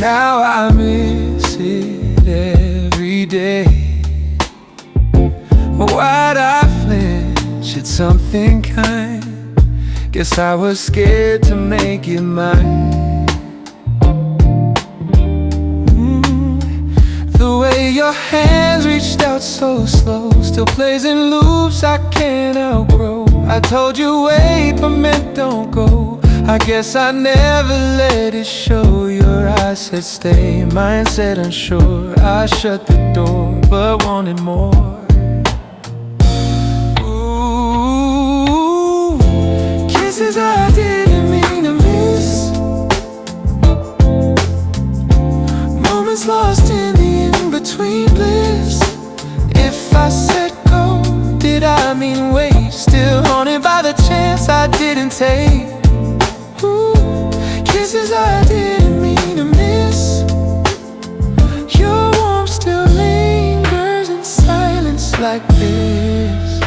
Now I miss it every day. Why'd I flinch at something kind? Guess I was scared to make it mine. The way your hands reached out so slow still plays in loops I can't outgrow. I told you wait, but meant don't go. I guess I never let it show. Your eyes said stay, mine said unsure. I shut the door, but wanted more. Ooh, kisses I didn't mean to miss. Moments lost in the in-between bliss. If I said go, did I mean wait? Still haunted by the chance I didn't take. Kisses I didn't mean to miss. Your warmth still lingers in silence like this.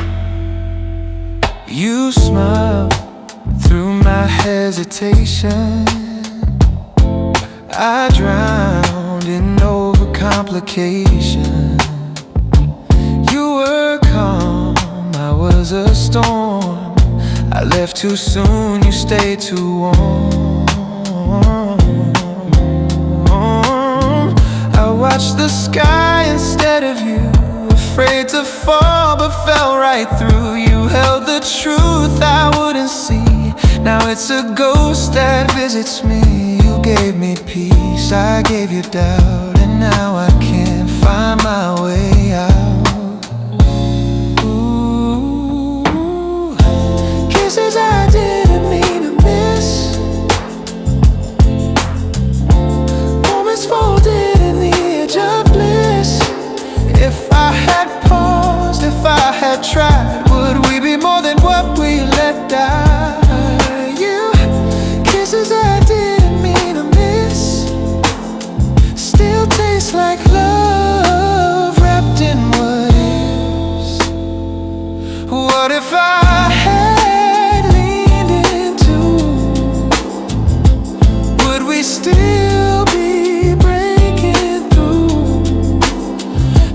You smiled through my hesitation. I drowned in overcomplication. You were calm, I was a storm. I left too soon, you stayed too warm. I watched the sky instead of you, afraid to fall but fell right through. You held the truth I wouldn't see. Now it's a ghost that visits me. You gave me peace, I gave you doubt, and now I can't find my way out. Ooh, kisses I didn't mean to miss. Moments folded in the edge of bliss. If I had paused, if I had tried, would we be more than what we let die? You, kisses I didn't mean to miss, still taste like love wrapped in what is. What if I had leaned into? Would we still be breaking through?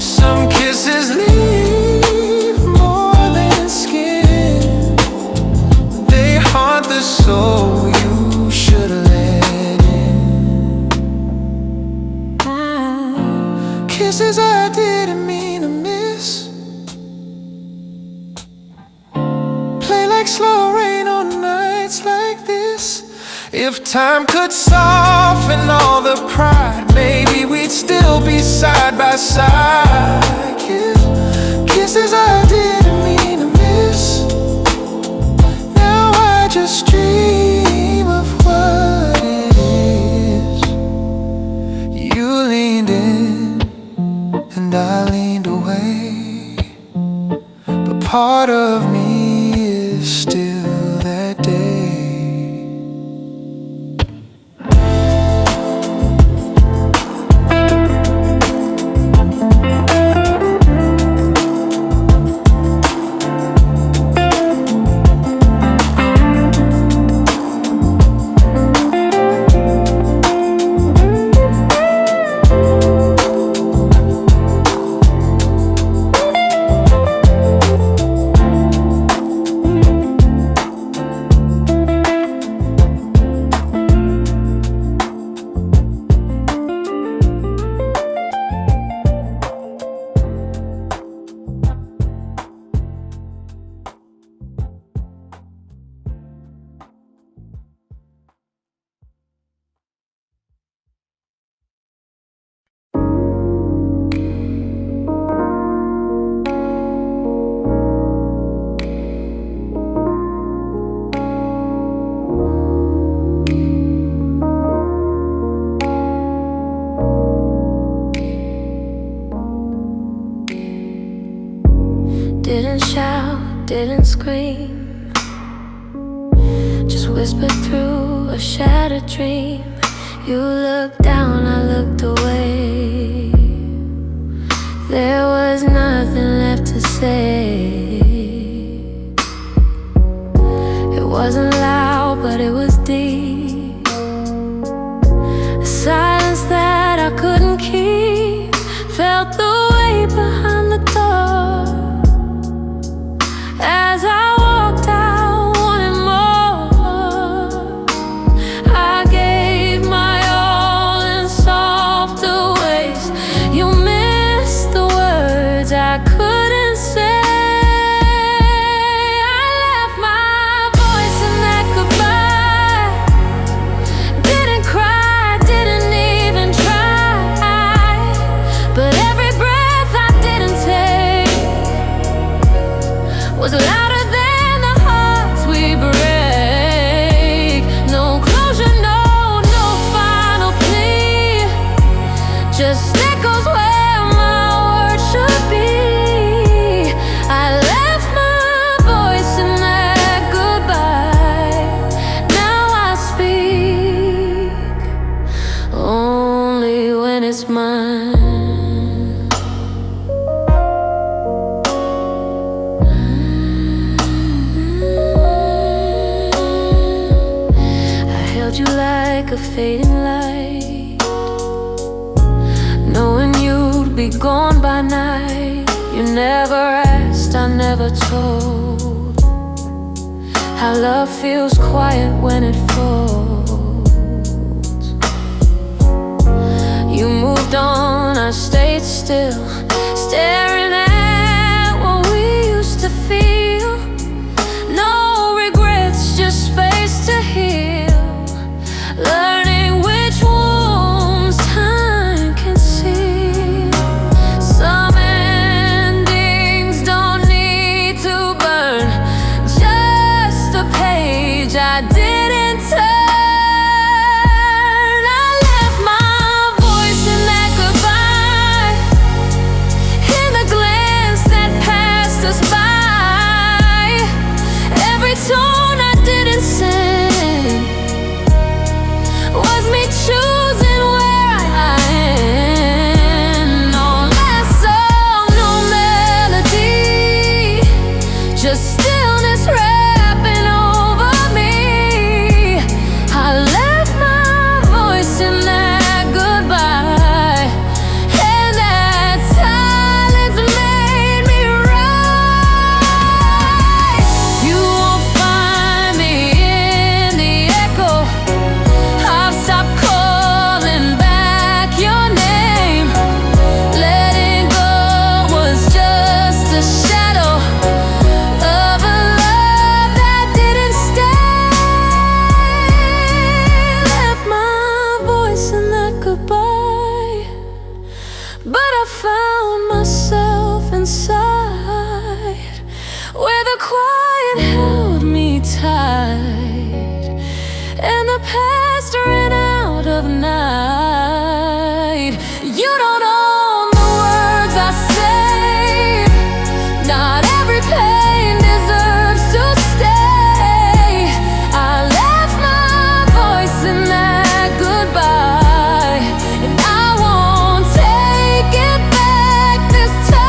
Some kisses leave more than skin. They haunt the soul you should've let in. Kisses I didn't mean to miss. Play like slow rain on nights like this. If time could soften all the pride, maybe we'd still be side by side. Kisses I didn't mean to miss. Now I just dream of what it is. You leaned in and I leaned away, but part of me is still that day. Didn't shout, didn't scream, just whispered through a shattered dream. You looked down, I looked away. There was nothing left to say. It wasn't loud, but it was deep. A silence that like a fading light, knowing you'd be gone by night. You never asked, I never told how love feels quiet when it folds. You moved on, I stayed still, staring at what we used to feel. No regrets, just space to heal, learning which wounds time can seal. Some endings don't need to burn, just a page I didn't turn. I left my voice in that goodbye, in the glance that passed us by. Every tone I didn't send was me choosing where I end. No last song, no melody, just stillness wrapping over me. I left my voice in that goodbye, and that silence made me right. You won't find me in the echo. I've stopped calling back your name. Letting go was just a shadow of a love that didn't stay. Left my voice in that goodbye, but I found myself inside, where the quiet held me tight, and the past ran out of night. You don't own the words I say, not every pain deserves to stay. I left my voice in that goodbye, and I won't take it back this time.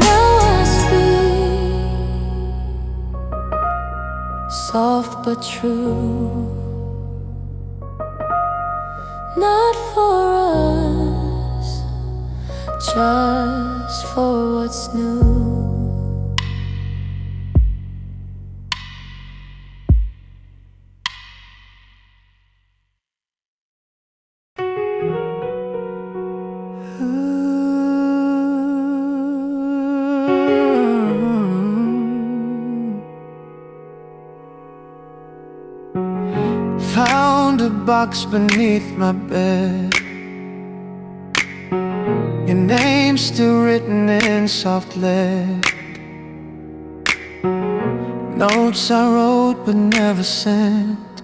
Now I speak, soft but true, not for us, just for what's new. Found a box beneath my bed, your name still written in soft lead. Notes I wrote but never sent,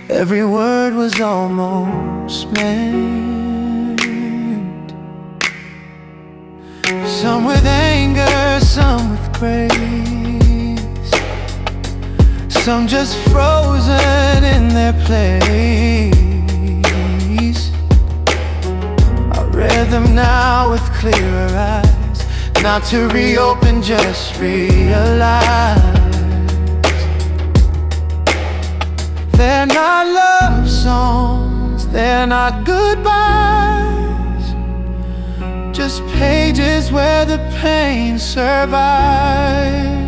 every word was almost meant. Some with anger, some with grace, some just frozen in their place. I read them now with clearer eyes, not to reopen, just realize they're not love songs, they're not goodbyes, just pages where the pain survives.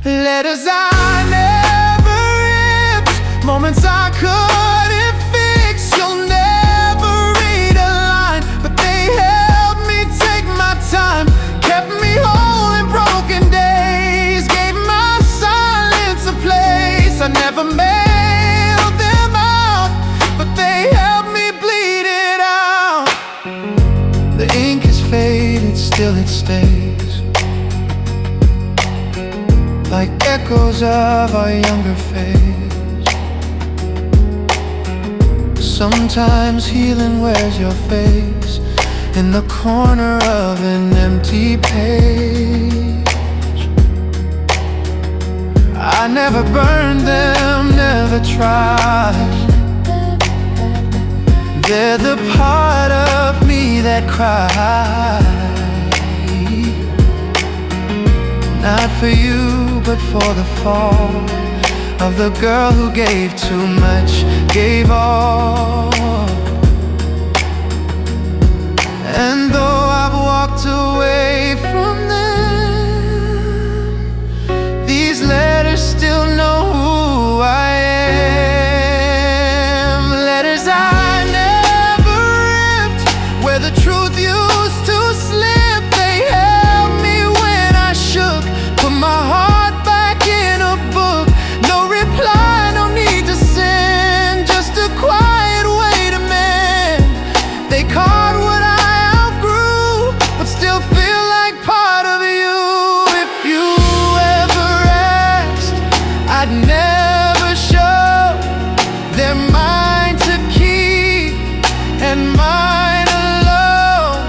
Letters I never ripped, moments I couldn't fix. You'll never read a line, but they helped me take my time, kept me whole in broken days, gave my silence a place. I never mailed them out, but they helped me bleed it out. The ink is faded, still it stays, like echoes of our younger phase. Sometimes healing wears your face in the corner of an empty page. I never burned them, never tried. They're the part of me that cries, not for you, but for the fall of the girl who gave too much, gave all. And though I've walked away from them, these letters still know who I am. Letters I never ripped, where the truth used to slip. They held me when I shook, put my heart back in a book. No reply, no need to send, just a quiet way to mend. They caught what I outgrew, but still feel like part of you. If you ever asked, I'd never show. They're mine to keep, and mine alone.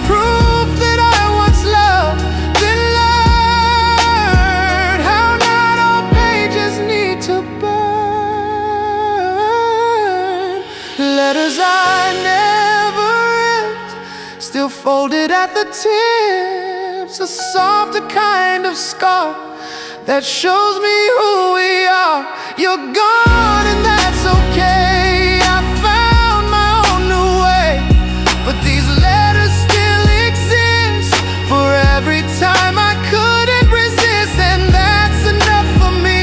Proof that I once loved, then learned how not all pages need to burn. Letters I never ripped, still folded at the tips. A softer kind of scar that shows me who we are. You're gone and that's okay. I found my own new way, but these letters still exist for every time I couldn't resist. And that's enough for me,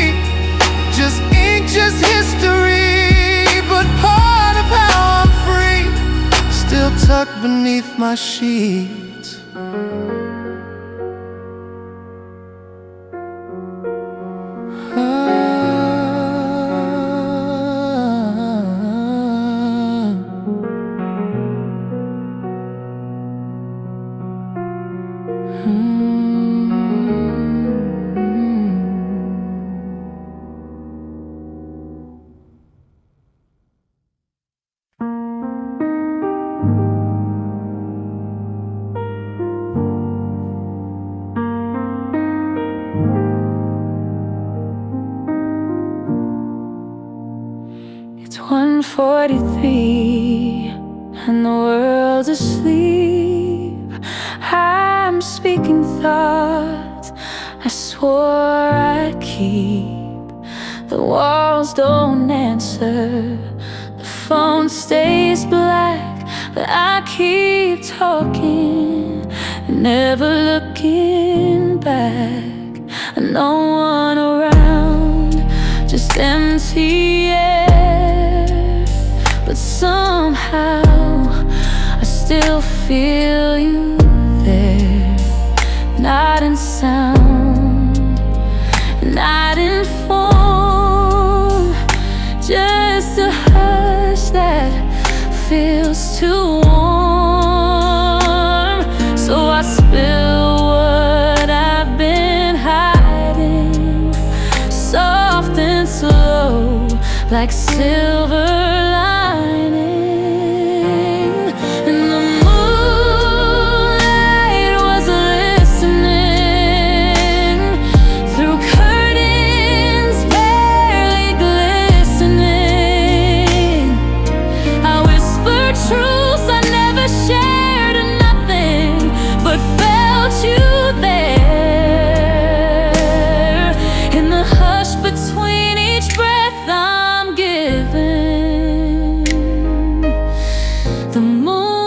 just ink, just history. But part of how I'm free, still tucked beneath my sheets. It's 1:43 and the world's asleep. I'm speaking thoughts I swore I'd keep. The walls don't answer, the phone stays black, but I keep talking, never looking back. No one around, just empty air. But somehow I still feel you there. Not in sound, not in form, just a hush that feels too warm. So I spill what I've been hiding, soft and slow, like silver lining. And the moonlight was listening through curtains barely glistening. I whispered truths I never shared, and nothing but felt you there. In the hush between each breath I'm giving, the moonlight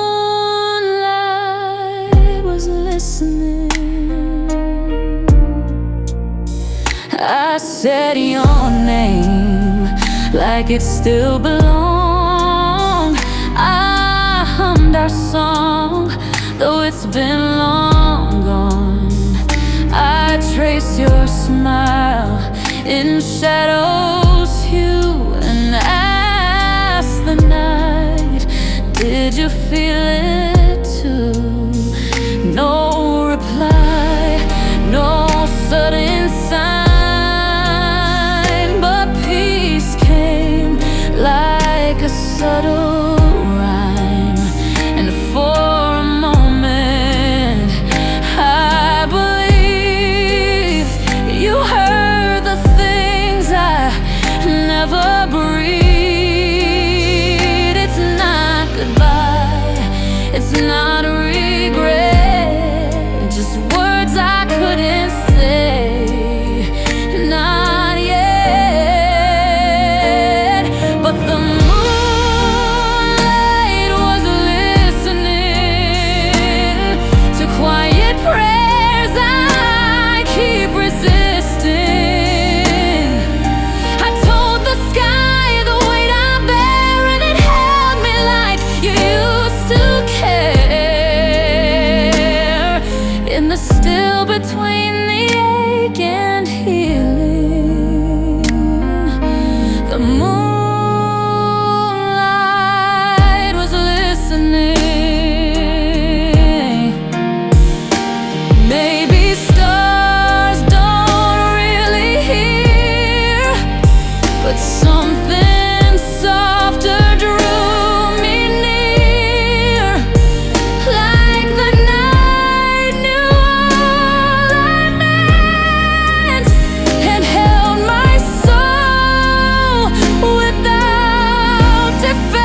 was listening. I said your name like it still belonged. I hummed our song, though it's been long gone. I trace your smile in shadows hue and ask the night, did you feel it too? No reply, no sudden sign, but peace came like a subtle rhyme. And for a moment I believe you heard the things I never breathed. It's not not regret, just words I couldn't say, not yet. But the moonlight was listening to quiet prayers I keep resisting. I told the sky the weight I bear, and it held me like you used to care. In the still between the ache and healing, the moonlight was listening. Maybe stars don't really hear, but something softer drew me near. Like the night knew all I meant and held my soul without defense.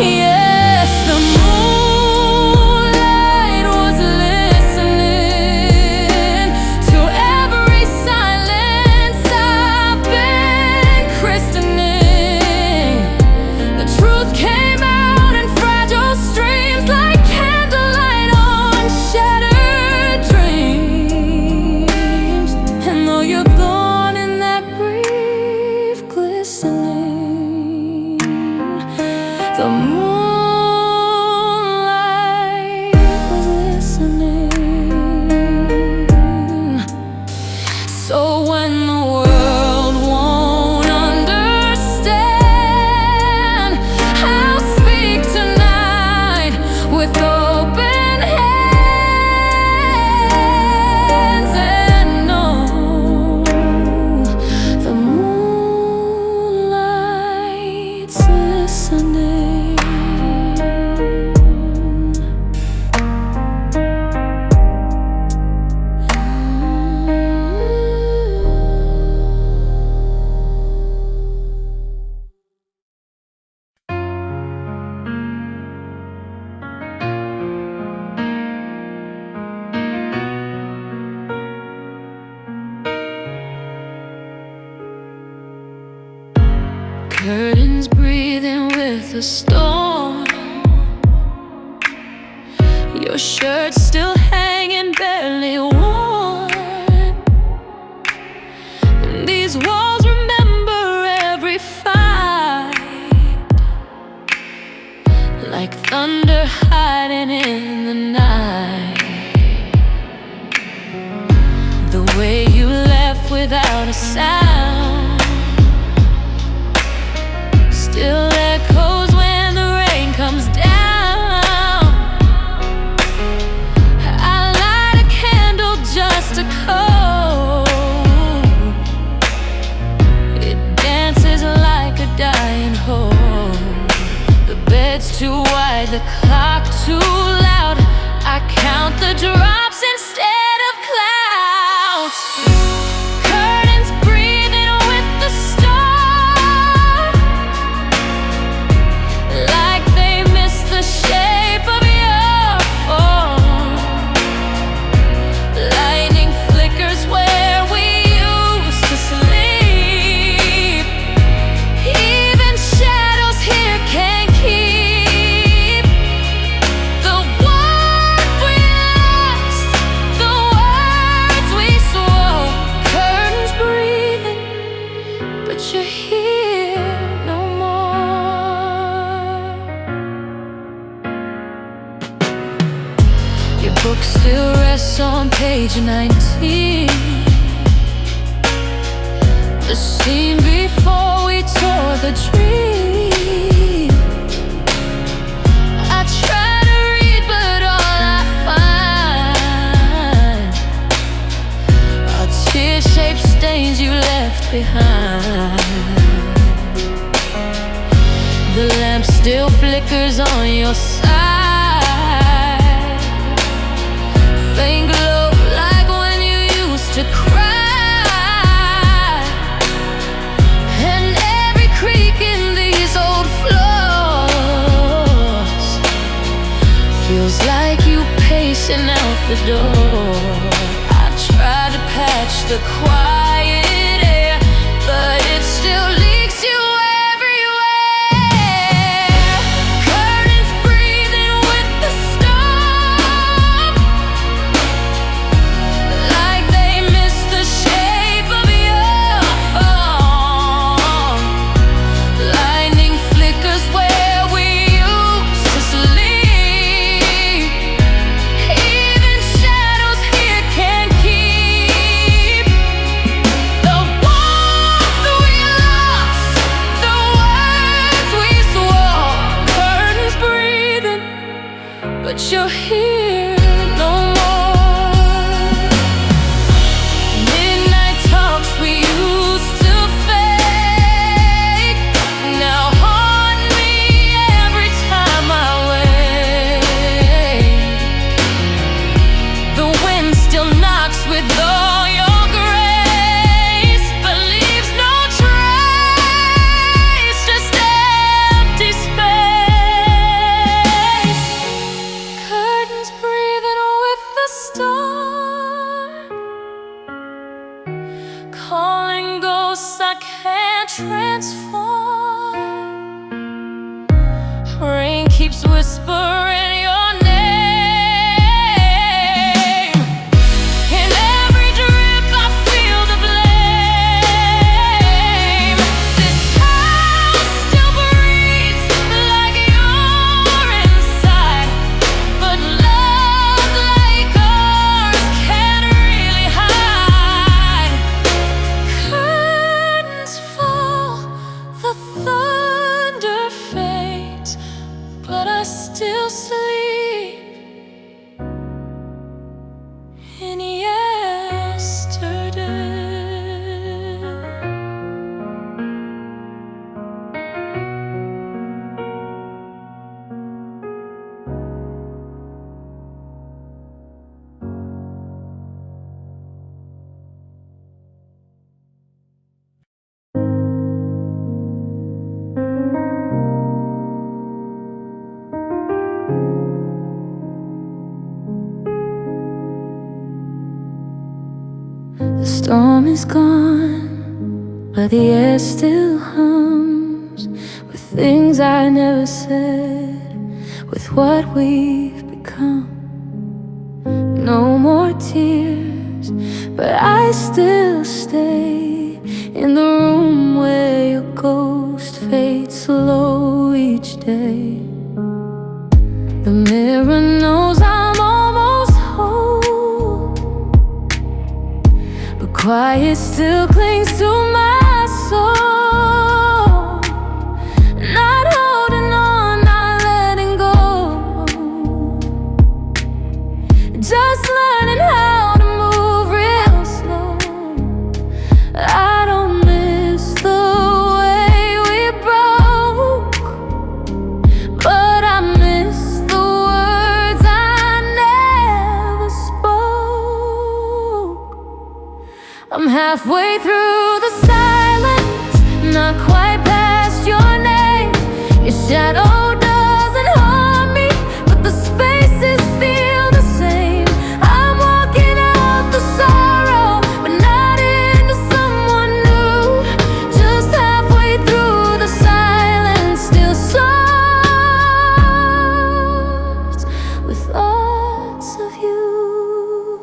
Yes, the moonlight was listening to every silence I've been christening. The truth came out in fragile streams, like candlelight on shattered dreams. And though you're gone in that brief glistening, the moonlight was listening. So when the world won't understand, I'll speak tonight with open hands and know the moonlight's listening. Curtains breathing with a storm, your shirt still hanging barely worn. And these walls remember every fight, like thunder hiding in the night. The way you left without a sound still echoes when the rain comes down. I light a candle just to cold. It dances like a dying hope. The bed's too wide, the clock too loud. I count the drops instead of clouds. Curtains breathing with the storm, like they miss the shape of your form. Lightning flickers where we used to sleep. Even shadows here can't keep the warmth we lost, the words we swore. Curtains breathing, but you're here no more. Your book still rests on page 19, the scene before we tore the dream. I try to read, but all I find are tear-shaped stains you left behind. The lamp still flickers on your side, faint glow like when you used to cry. And every creak in these old floors the door. I try to patch the quiet air, but it still leaks you everywhere. Curtains breathing with the storm, like they miss the shape of your form. Lightning flickers where we used to sleep. Even shadows here can't keep the warmth we lost, the words we swore. Curtains breathing, but you're here no more. Midnight talks we used to fake now haunt me every time I wake. The wind still knocks with all your grace, but leaves no trace, just empty space. Curtains breathing with the storm, calling ghosts I can't transform. Rain keeps whispering your name. In every drip I feel the blame. This house still breathes like you're inside, but love like ours can't really hide. Curtains fall, the thunder fades, but I still sleep in yesterday. The storm is gone, but the air still hums with things I never said, with what we've become. No more tears, but I still stay in the room where your ghost fades slow each day. The mirror knows I'm almost whole, but quiet still clings to my soul. Not holding on, not letting go, just learning how to move real slow. I don't miss the way we broke, but I miss the words I never spoke. I'm halfway through the silence, not quite past your name. Your shadow doesn't haunt me, but the spaces feel the same. I'm walking out the sorrow, but not into someone new. Just halfway through the silence, still soft with thoughts of you.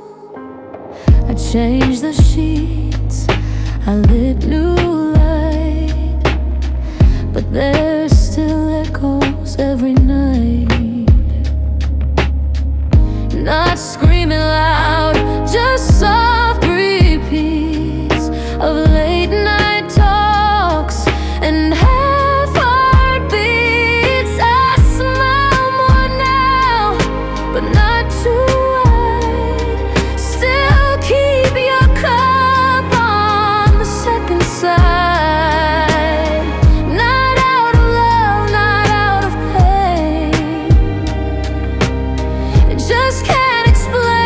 I changed the sheets, I lit new light, but there's still echoes every night. Not screaming loud, just soft repeats of late night talks and half heartbeats. I smile more now, but not too wide. Still keep your cup on the second side. Not out of love, not out of pain. Just can't explain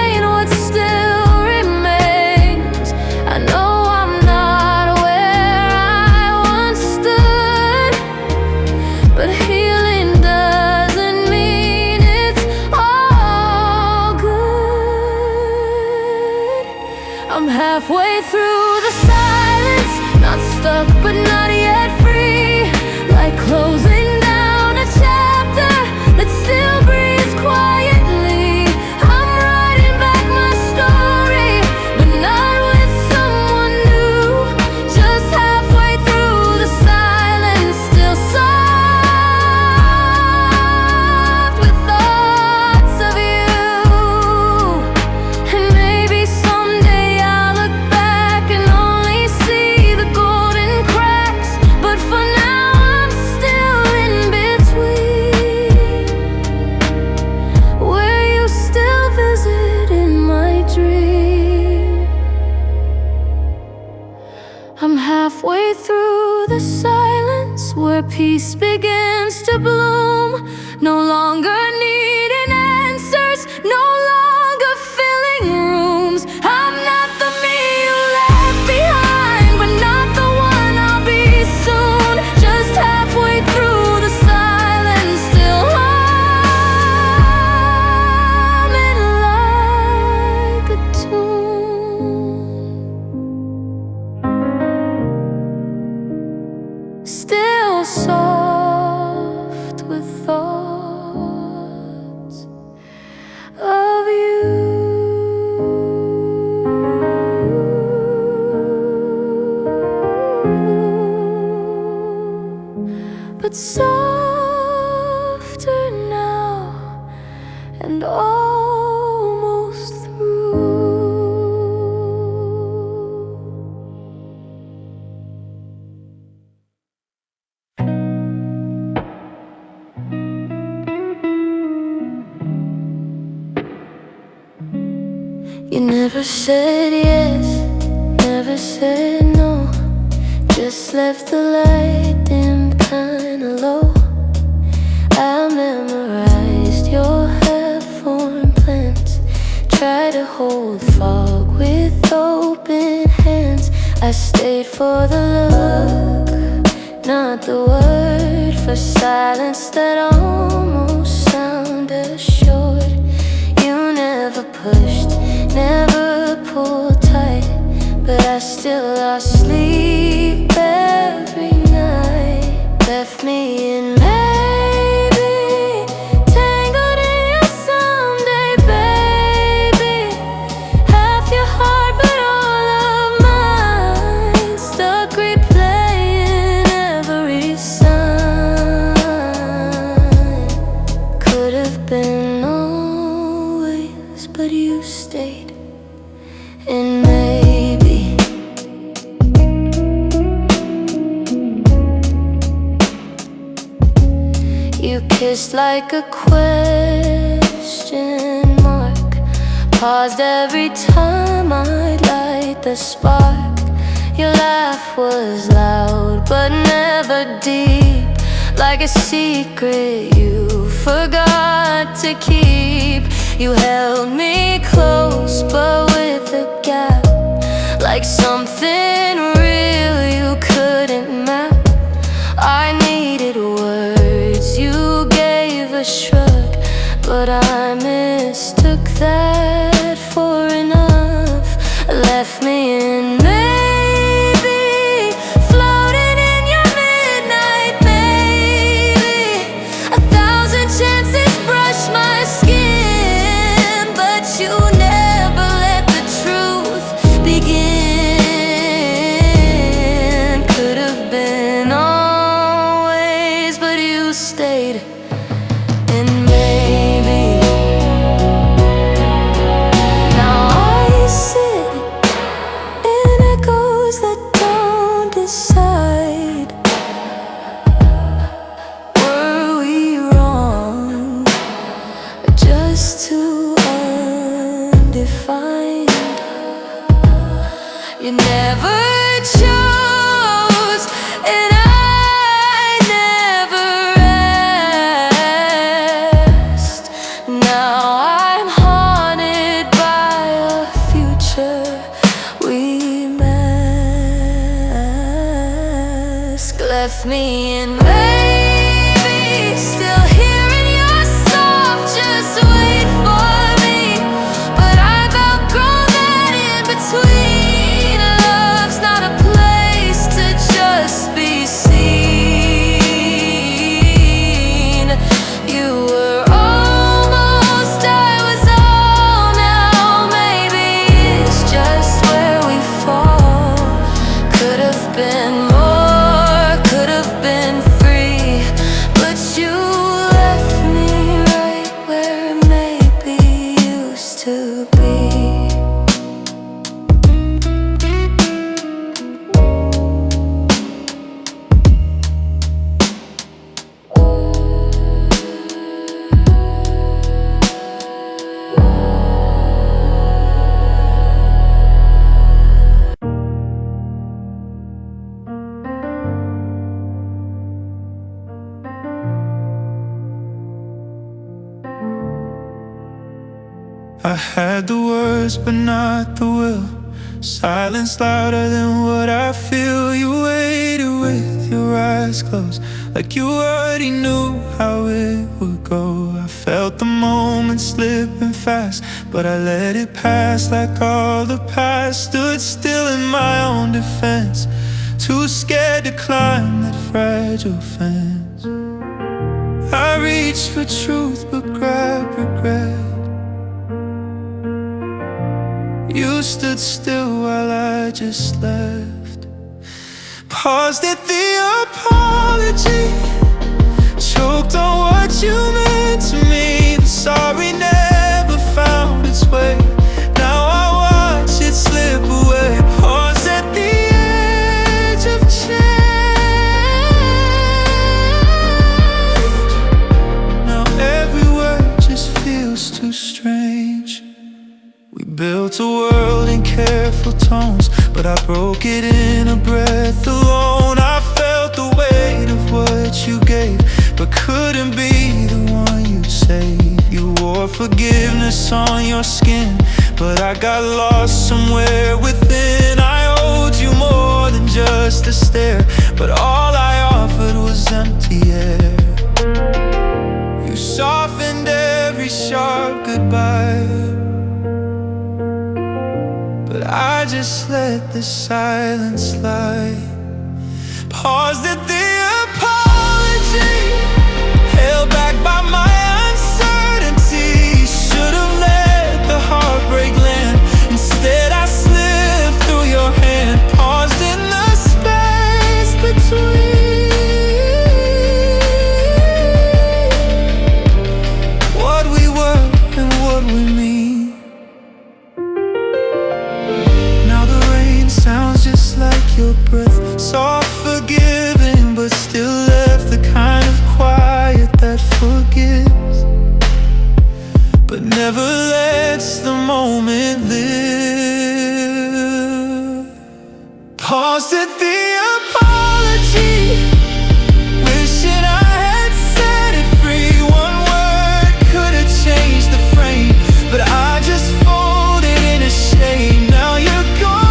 where peace begins to bloom. No longer needing answers, no longer filling rooms. I'm not the me you left behind, but not the one I'll be soon. Just halfway through the silence, still humming like a tune. Still soft with thoughts of you. But softer now and almost through. You never said yes, never said no. Just left the light dimmed kinda low. I memorized your half-formed plans. Try to hold fog with open hands. I stayed for the look, not the word, for silence that almost sounded assured. You never pushed, never pulled tight, but I still lost sleep every night. Left me in maybe, tangled in your someday, baby. Half your heart, but all of mine. Stuck replaying every sign. Could have been always, but you stayed. And maybe you kissed like a question mark. Paused every time I'd light the spark. Your laugh was loud but never deep, like a secret you forgot to keep. You held me close but with a gap, like something real you couldn't map. I needed words, you gave a shrug, but I mistook that for enough. Left me in maybe, floating in your midnight, maybe. 1,000 chances brush my skin, but you never let the truth begin. Could have been always, but you stayed. And maybe now I sit in echoes that don't decide. Were we wrong, or just too undefined? You never chose, and I never asked. Now I'm haunted by a future we mask. Left me in maybe, still hearing your soft just wait for me. But I've outgrown that in between. Love's not a place to just be seen. You were almost, I was all. Now maybe it's just where we fall. Could have been more, could have been free, but you I had the words but not the will. Silence louder than what I feel. You waited with your eyes closed, like you already knew how it would go. I felt the moment slipping fast, but I let it pass like all the past. Stood still in my own defense, too scared to climb that fragile fence. I reached for truth but grabbed regret. You stood still while I just left. Paused at the apology, choked on what you meant to me. The sorry never found its way. Now I watch it slip away. Paused at the edge of change. Now every word just feels too strange. We built a world in careful tones, but I broke it in a breath alone. I felt the weight of what you gave, but couldn't be the one you'd save. You wore forgiveness on your skin, but I got lost somewhere within. I owed you more than just a stare, but all I offered was empty air. You softened every sharp goodbye, but I just let the silence lie. Paused at the apology, held back by my uncertainty. Should've let the heartbreak land. Instead I slipped through your hand. Paused in the space between what we were and what we mean. Sounds just like your breath, soft, forgiving, but still left the kind of quiet that forgives, but never lets the moment live. Paused at the apology, wishing I had set it free. One word could have changed the frame, but I just folded in a shame. Now you're gone.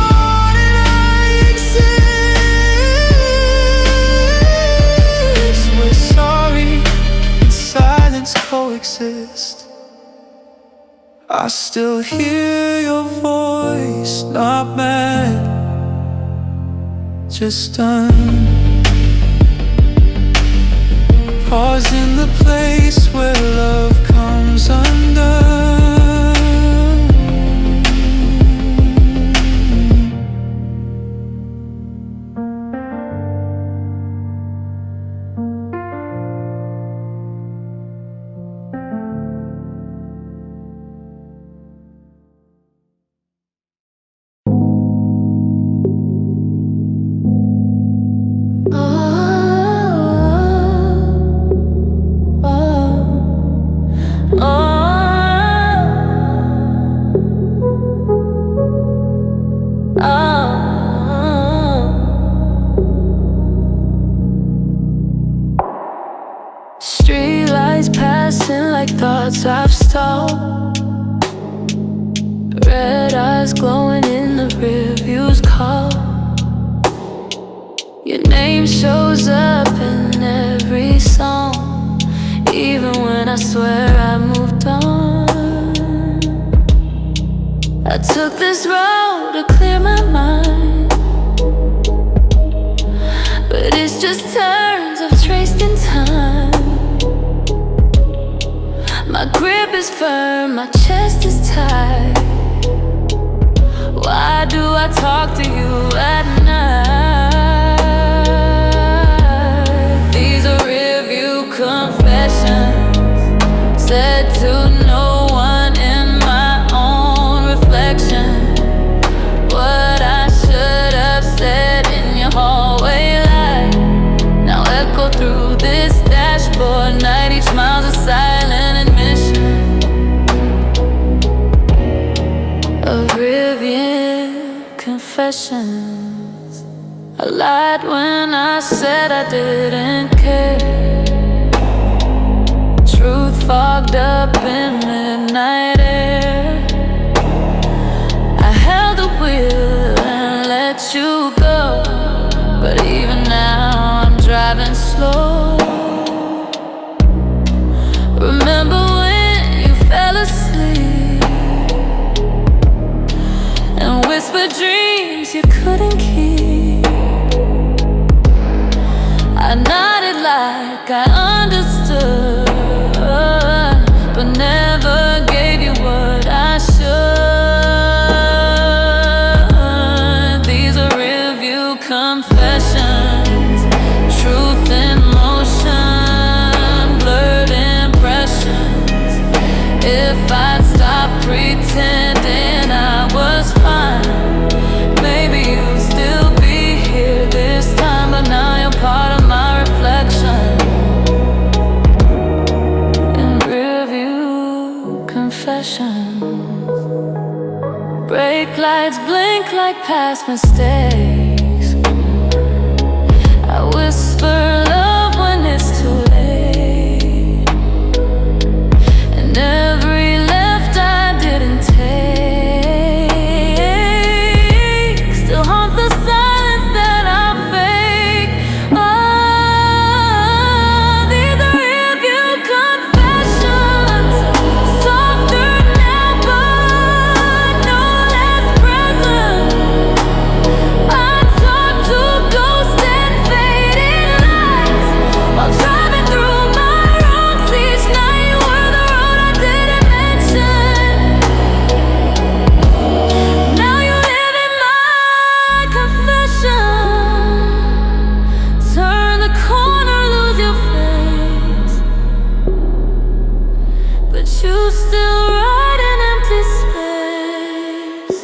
Coexist. I still hear your voice, not mad, just done. Pause in the place where love comes undone. Thoughts I've stalled, red eyes glowing in the rear view's call. Your name shows up in every song, even when I swear I moved on. I took this road to clear my mind, but it's just turns I've traced in time. My grip is firm, my chest is tight. Why do I talk to you at night? These are Rearview Confessions, said to no one in my own reflection. What I should have said in your hallway light now echo through this dashboard. 90 miles of silent admission of Rearview Confessions. I lied when I said I didn't care. Truth fogged up in midnight air. you go, but even now I'm driving slow. Remember when you fell asleep and whispered dreams you couldn't keep? I nodded like I understood, but never gave you what I should. These are Rearview Confessions, truth in motion, blurred impressions. If I'd stop pretending I was fine, maybe you'd still be here this time. But now you're part of my reflection in Rearview Confessions. Brake lights blink like past mistakes. I whisper love when it's too late, and every left I didn't take still haunts the silence that I fake. Oh, these are Rearview Confessions, softer now but no less present. I talk to ghosts and fading lights while driving through my wrongs each night. You were the road I didn't mention. Now you live in my confession. Turn the corner, lose your face, but you still ride in empty space.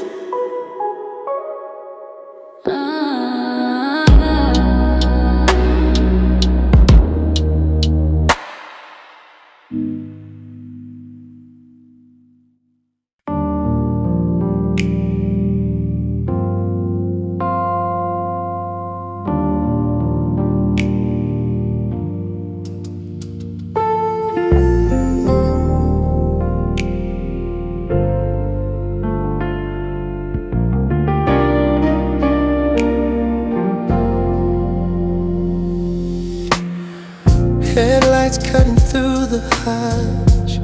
Headlights cutting through the hush,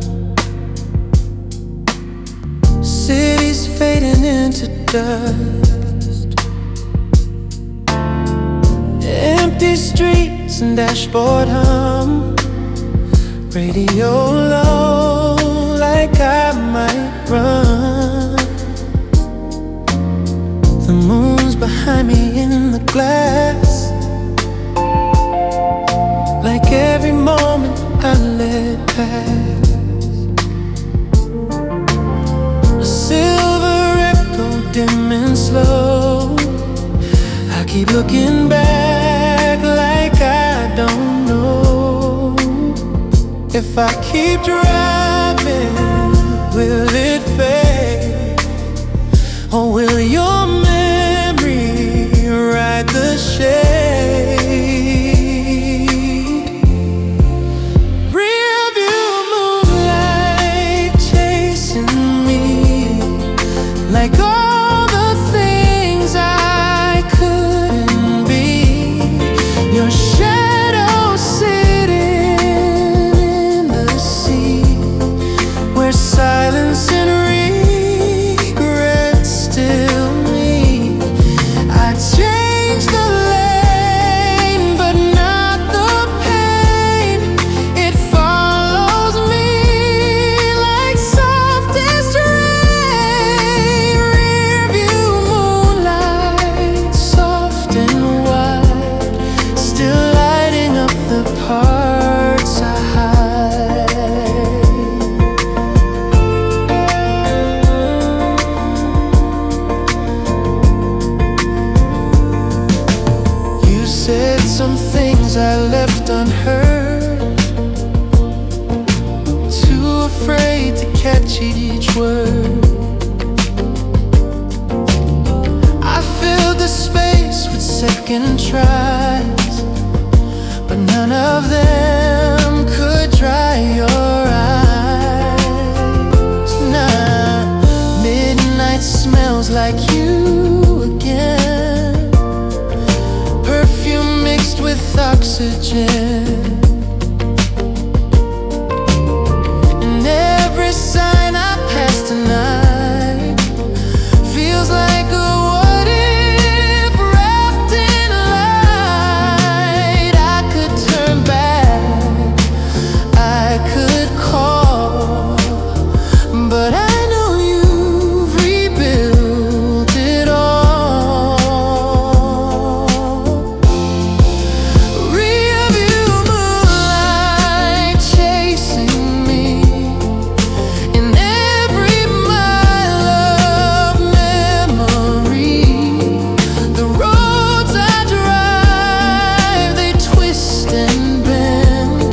cities fading into dust, empty streets and dashboard hum, radio low like I might run. The moon's behind me in the glass, like every moment I let pass. A silver echo dim and slow, I keep looking back like I don't know. If I keep driving, will it fade? Or will your memory ride the shade? Like all the things I couldn't be, your shadow sitting in the sea, where silence and regret still meet. I changed the lane, but not the pain. It follows me like softest rain. Rearview moonlight, soft and wide, still lighting up the parts I hide. You said some things I left unheard, too afraid to catch each word. I filled the space with second tries, but none of them could dry your eyes. Nah, midnight smells like you again. ocean. And every sign I pass tonight feels like a what if wrapped in light. I could turn back, I could call, but I know you've rebuilt it all. Rearview moonlight chasing me in every mile of memory. The roads I drive, they twist and bend,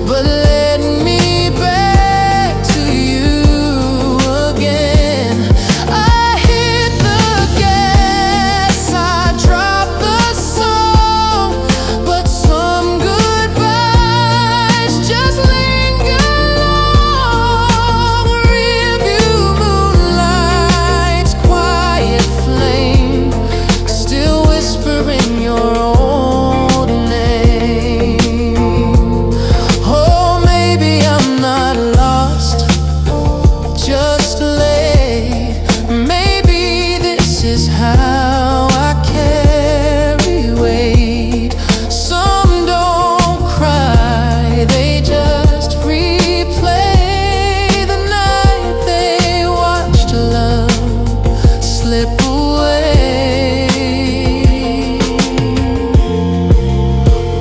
but let me back to you again. I hit the gas, I drop the song, but some goodbyes just linger long. Rearview moonlight's quiet flame, still whispering your old name. Oh, maybe I'm not lost, just late. Maybe this is how I carry weight. Some don't cry, they just replay the night they watched love slip away.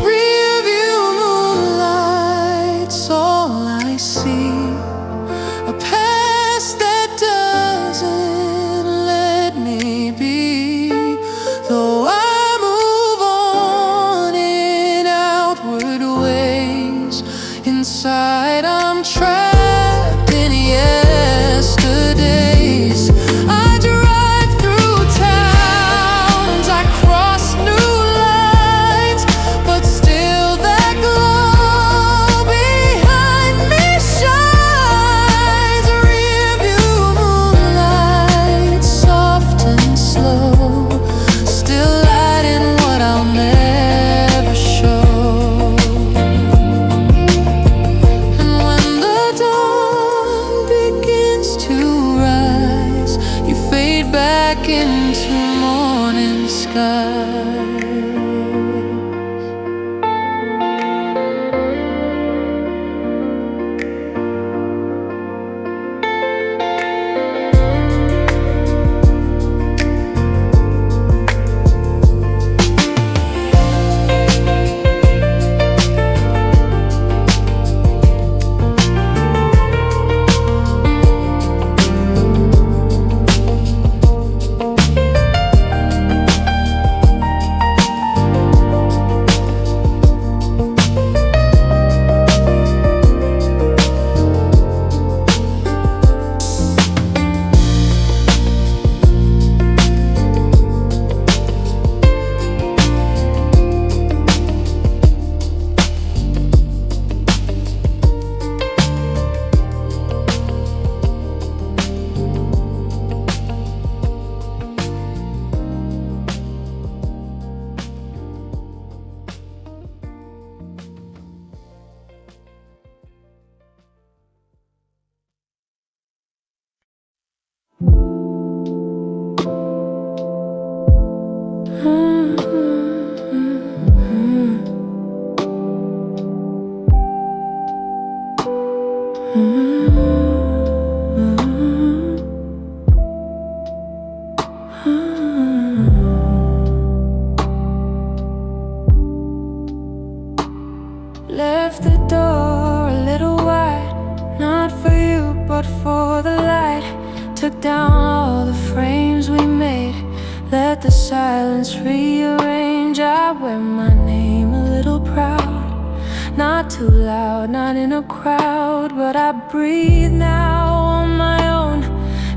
Rearview moonlight's all I see, a past that doesn't let me be. Though I move on in outward ways, inside I'm trapped in yesterdays. I drive through towns, I cross new lines, but still that glow behind me shines. Rearview moonlight, soft and slow, still lighting what I'll never show. And when the dawn begins to rise, you fade back into morning sky. Left the door a little wide, not for you but for the light. Took down all the frames we made, let the silence rearrange. I wear my name a little proud, not too loud, not in a crowd, but I breathe now on my own,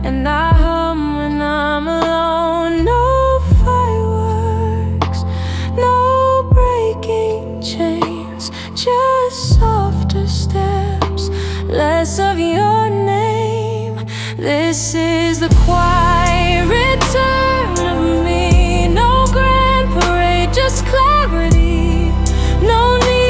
and I hum when I'm alone. No fireworks, no breaking chains, just softer steps, less of your name. This is the quiet return of me. No grand parade, just clarity. No need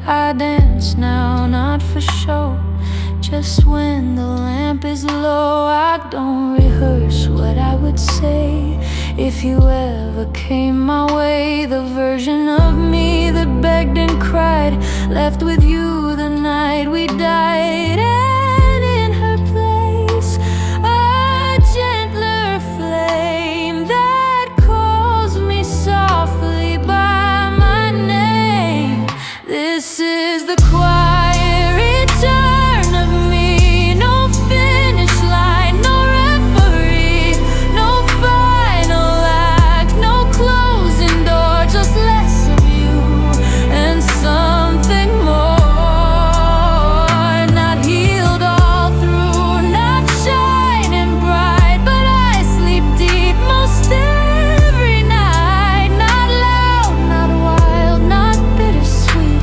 I dance now, not for show. Just when the lamp is low, I don't rehearse what I would say. If you ever came my way, the version of me that begged and cried, left with you the night we died. And in her place, a gentler flame that calls me softly by my name. This is the quiet return of me. No finish line, no referee, no final act, no closing door, just less of you and something more. Not healed all through, not shining bright, but I sleep deep most every night. Not loud, not wild, not bittersweet,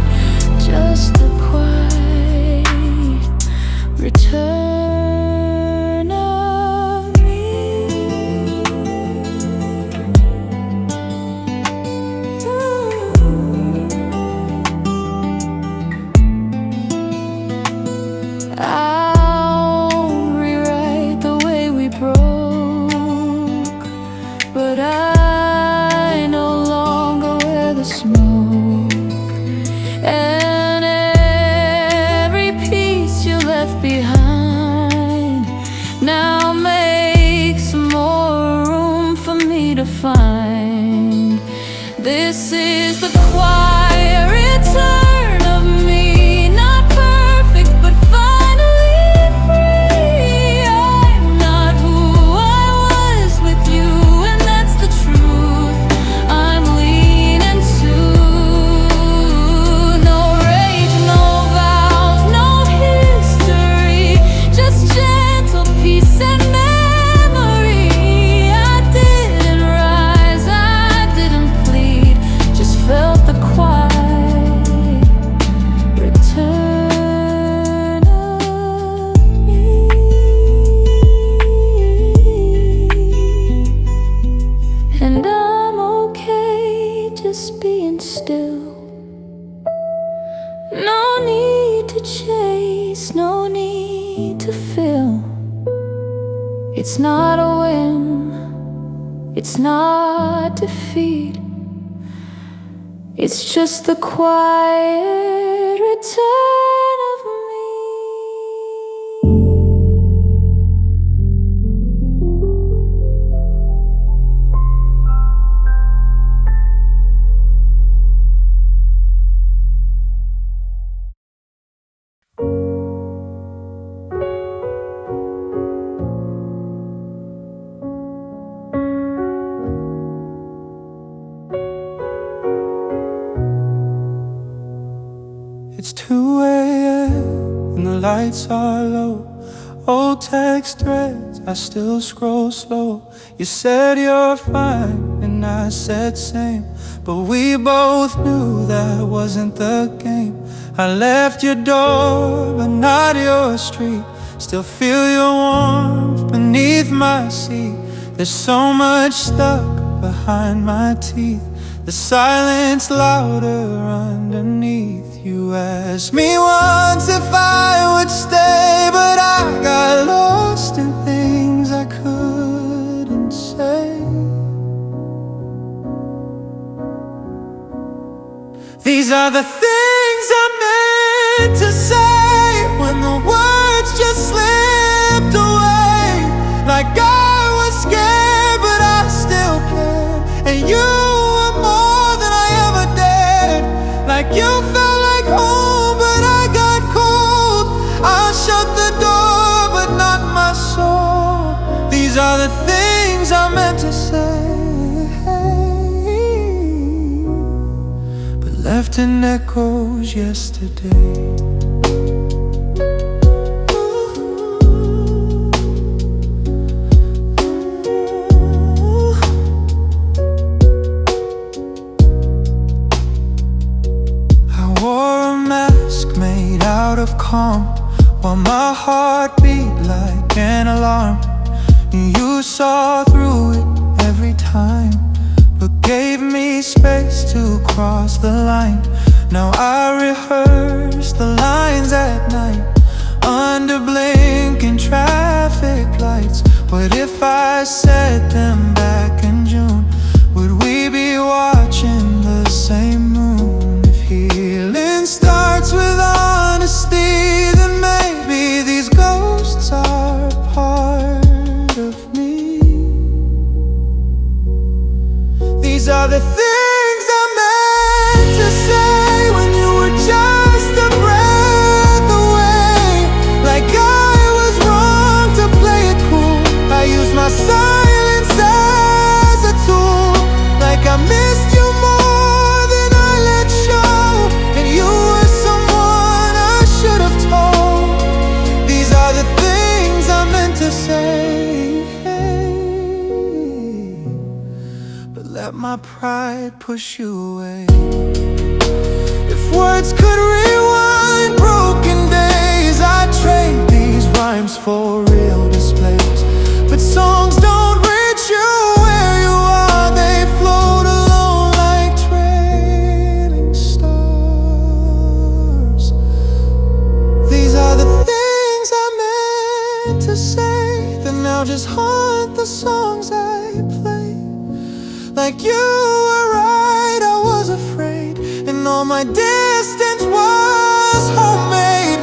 just the quiet return of me. I'll rewrite the way we broke, but I no longer wear the smoke. And every piece you left behind now makes more room for me to find. This is the quiet return of me, not perfect but finally free. I'm not who I was with you, and that's the truth I'm leaning to. No rage, no vows, no history, just gentle peace and memory. I didn't rise, I didn't plead, just felt the quiet return of me. And I'm okay just being still. No need to chase, no need to fill. It's not a win, it's not defeat. It's just the quiet return of me. It's 2 a.m. and the lights are low. Old text threads, I still scroll slow. You said you're fine and I said same, but we both knew that wasn't the game. I left your door but not your street. Still feel your warmth beneath my seat. There's so much stuck behind my teeth. The silence louder underneath. You asked me once if I would stay, but I got lost in things I couldn't say. These are the things I meant to say when the words just slipped away. Like I was scared, but I still cared. And you were more than I ever dared. Like you felt like home, but I got cold. I shut the door, but not my soul. These are the things I meant to say, but left in echoes yesterday. Of calm, while my heart beat like an alarm. You saw through it every time, but gave me space to cross the line. Now I rehearse I said them back in June, would we be watching the same moon? If healing starts with honesty, then maybe these ghosts are part of me. These are the things I meant to say when you were just a breath away. Like I was wrong to play it cool, I used my silence as a tool. Like I missed you more than I let show, and you were someone I should have told. These are the things I meant to say, but let my pride push you away. If words could rewind broken days, I'd trade these rhymes for real displays. But songs don't reach you where you are, they float alone like trailing stars. These are the things I meant to say that now just haunt the songs I play. Like you were right, I was afraid, and all my distance was homemade.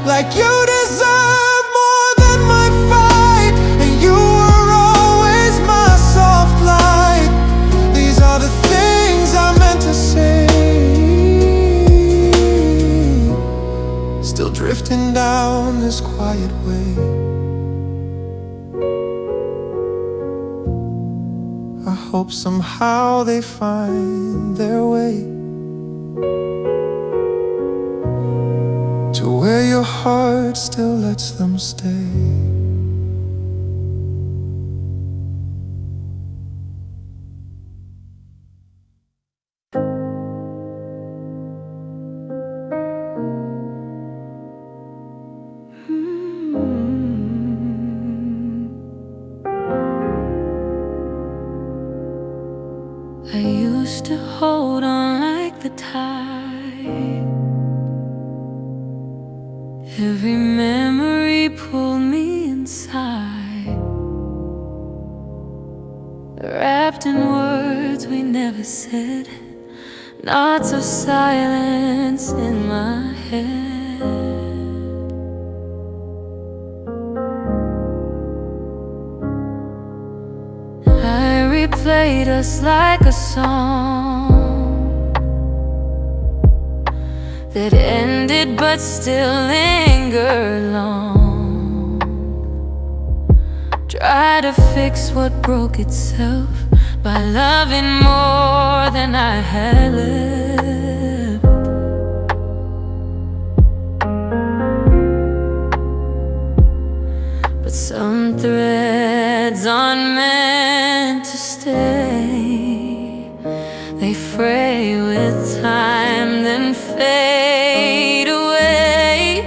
Like you deserve more than my fight, and you were always my soft light. These are the things I meant to say, still drifting down this quiet way. I hope somehow they find their way to where your heart still lets them stay. I used to hold on like the tide. Every memory pulled me inside, wrapped in words we never said, knots of silence in my head. I replayed us like a song that ended but still lingered long. Try to fix what broke itself by loving more than I had left. But some threads aren't meant to stay. They fray with time, then fade away.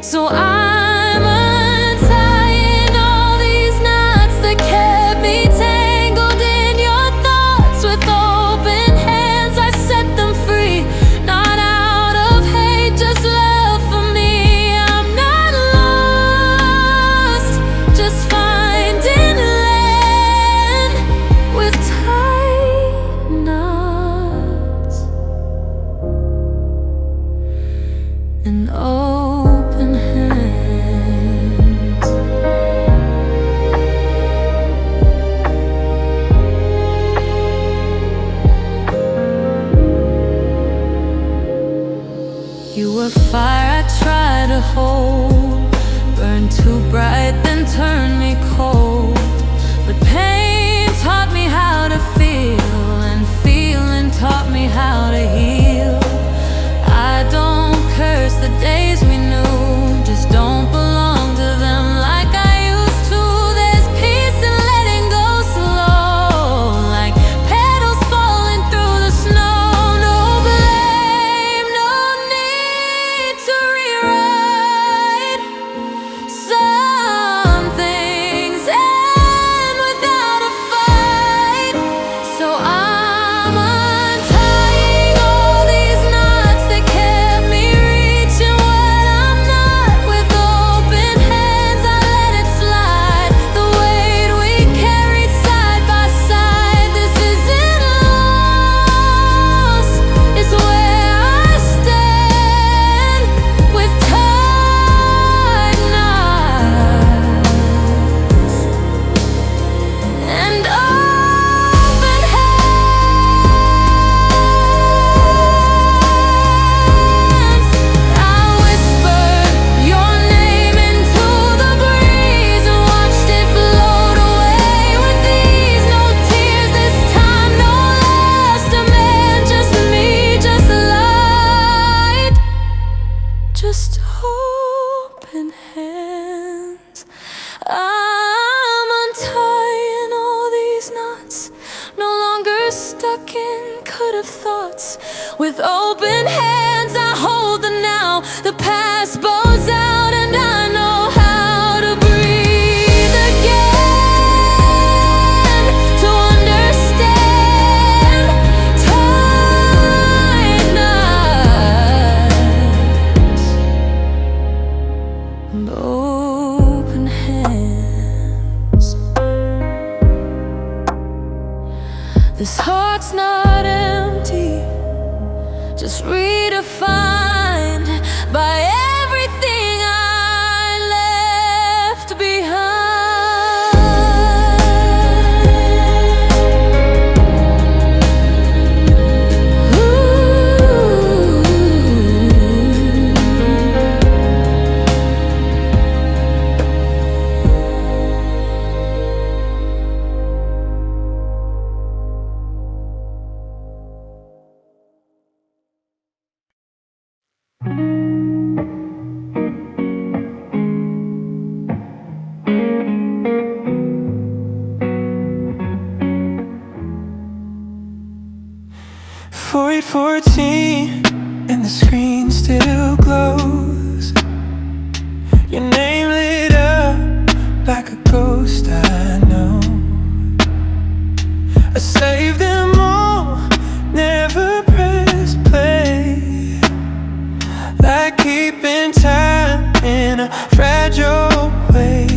So I'm untying all these knots that kept me tangled in your thoughts. With open hands I set them free, not out of hate, just love for me. I'm not lost, just finding land with tight knots and open hands. You were fire I tried to hold, burned too bright then turned me cold. But pain taught me how to feel, and feeling taught me how to heal. I don't curse the days we knew, just don't belong to them like I used to. There's peace in letting go slow, like petals falling through the snow. No blame, no need to rewrite. Some things end without a fight. So I'm untying all just open hands. I'm untying all these knots, no longer stuck in could-have thoughts. With open hands I hold the now, the past bows out, and I know how to breathe again, to understand tight knots and open hands. This heart's not empty, just redefined by everything I left behind. Ooh. For 8:14 and the screen still glows. Your name lit up like a ghost, I know. I saved them all, never pressed play, like keeping time in a fragile way.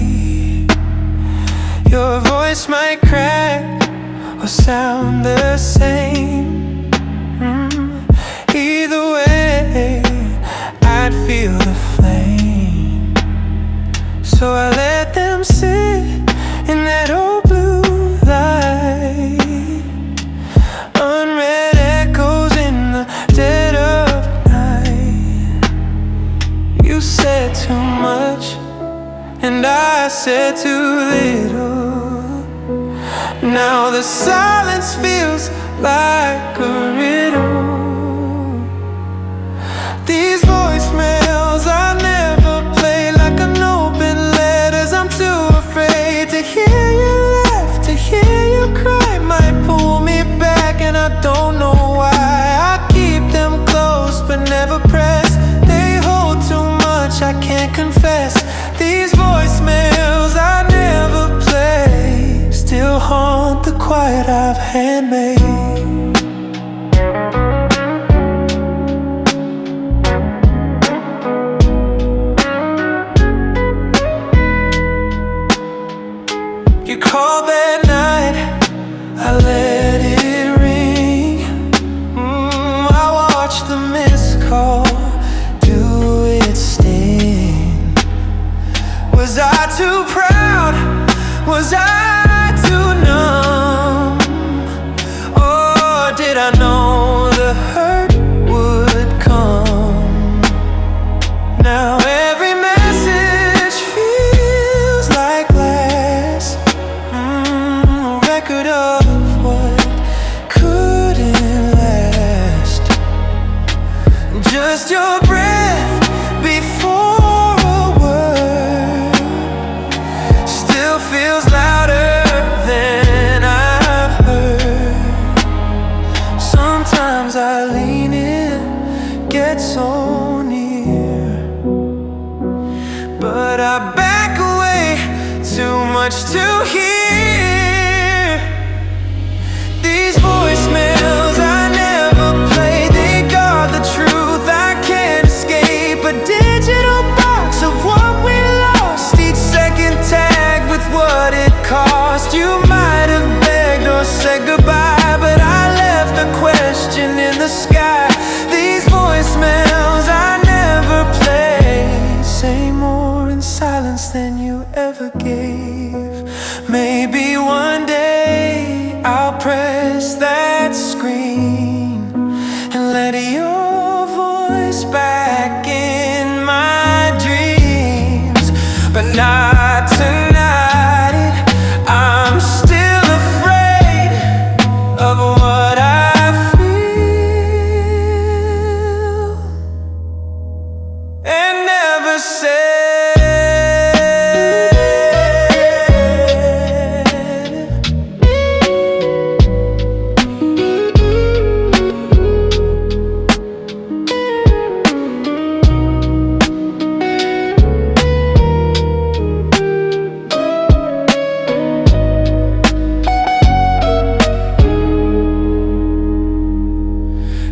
Your voice might crack or sound the same. Either way, I'd feel the flame. So I let them sit in that old blue light, unread echoes in the dead of night. You said too much, and I said too little. Now the silence feels like a riddle. These voicemails I never play, like an open letters. I'm too afraid to hear you laugh, to hear you cry. Might pull me back, and I don't know why. I keep them close but never press. They hold too much, I can't confess. These voicemails I never play still haunt the quiet I've handmade. You called that night, I let it ring. I watched the missed call do its sting. Was I too proud? Was I too numb? Or did I know the hurt would come? Now every message feels like glass, record of what couldn't last. Just your breath before a word still feels louder than I've heard. Sometimes I lean in, get so near, but I back away, too much to hear. These voicemails I never play, they guard the truth I can't escape. A digital box of what we lost, each second tagged with what it cost. You might have begged or said goodbye, but I left a question in the sky. These voicemails I never play say more in silence than you ever gave. Maybe said.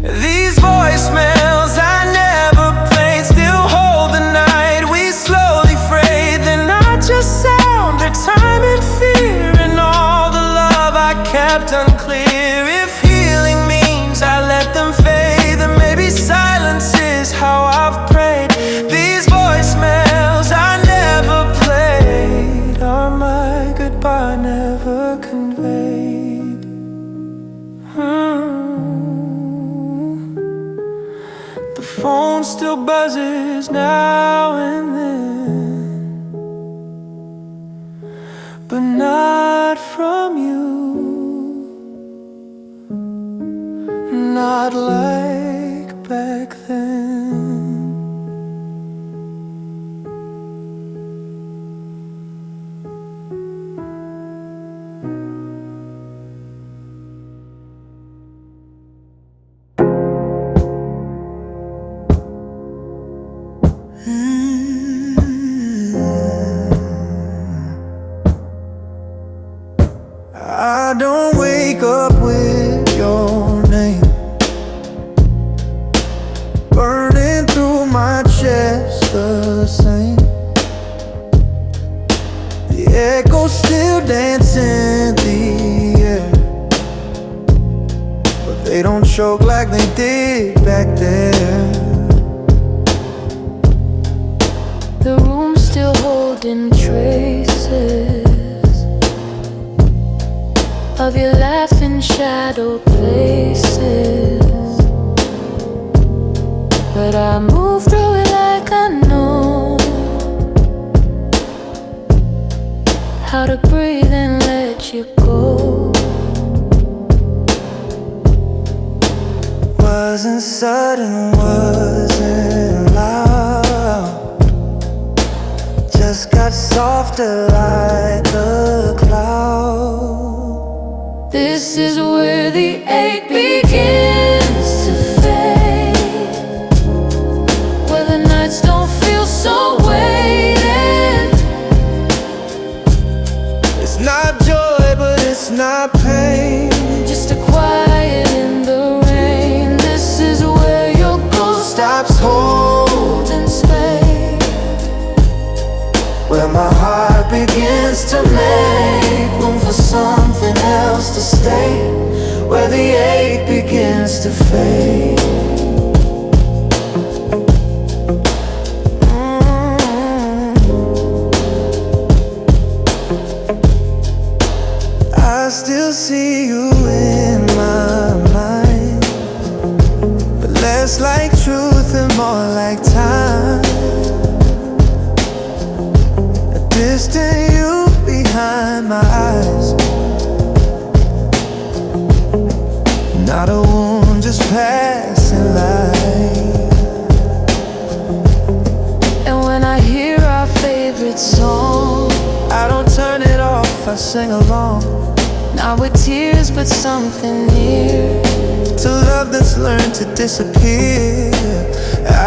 These voicemails I never played still hold the night we slowly frayed. Then I just sound their time and fear, and all the love I kept unclear. If healing means I let them fade, then maybe silence is how I've prayed. These voicemails I never played are my goodbye never conveyed. The phone still buzzes now and then, but not from you, not like back then. I don't wake up with your name burning through my chest the same. The echoes still dance in the air, but they don't choke like they did back there. The room's still holding traces of your laughing shadowed places, but I move through it like I know how to breathe and let you go. Wasn't sudden, wasn't loud, just got softer like a cloud. This is where the ache begins to fade, where the nights don't feel so weighted. It's not joy, but it's not pain, Just a quiet in the rain. This is where your ghost stops holding space, where my heart begins to make room for something else to stay, where the ache begins to fade. I still see you in my mind, but less like truth and more like time. A distant you behind my eyes, not a wound, just passing light. and when I hear our favorite song, I don't turn it off, I sing along. not with tears but something near, To love that's learned to disappear.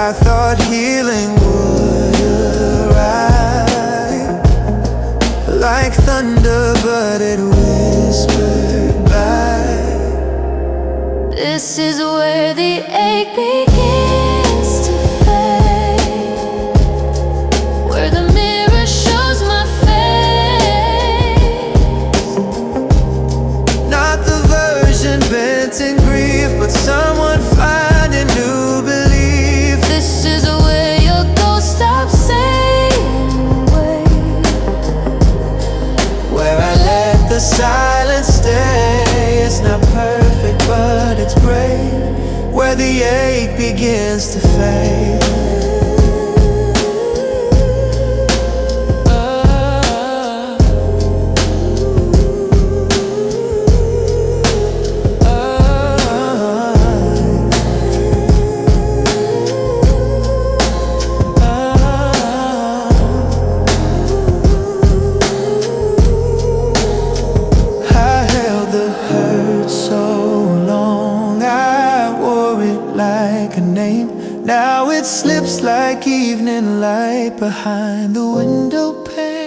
I thought healing would arrive like thunder, but it whispered by. this is where the ache begins to fade, where the mirror shows my face, Not the version bent in grief, but someone finding new belief. This is where your ghost stops saying wait, Where I let the silence stay. It's not perfect, but it's brave. like evening light behind the window pane.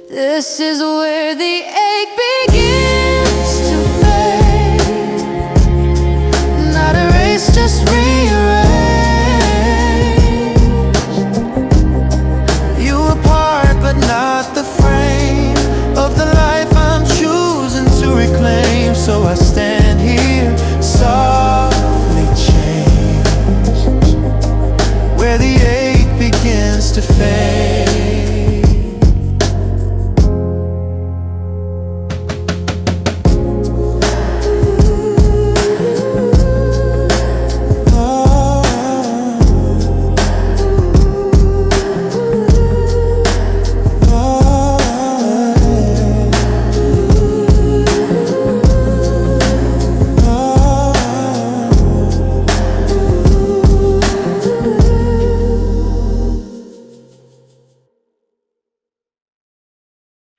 This is where the ache begins to fade. Not a race, just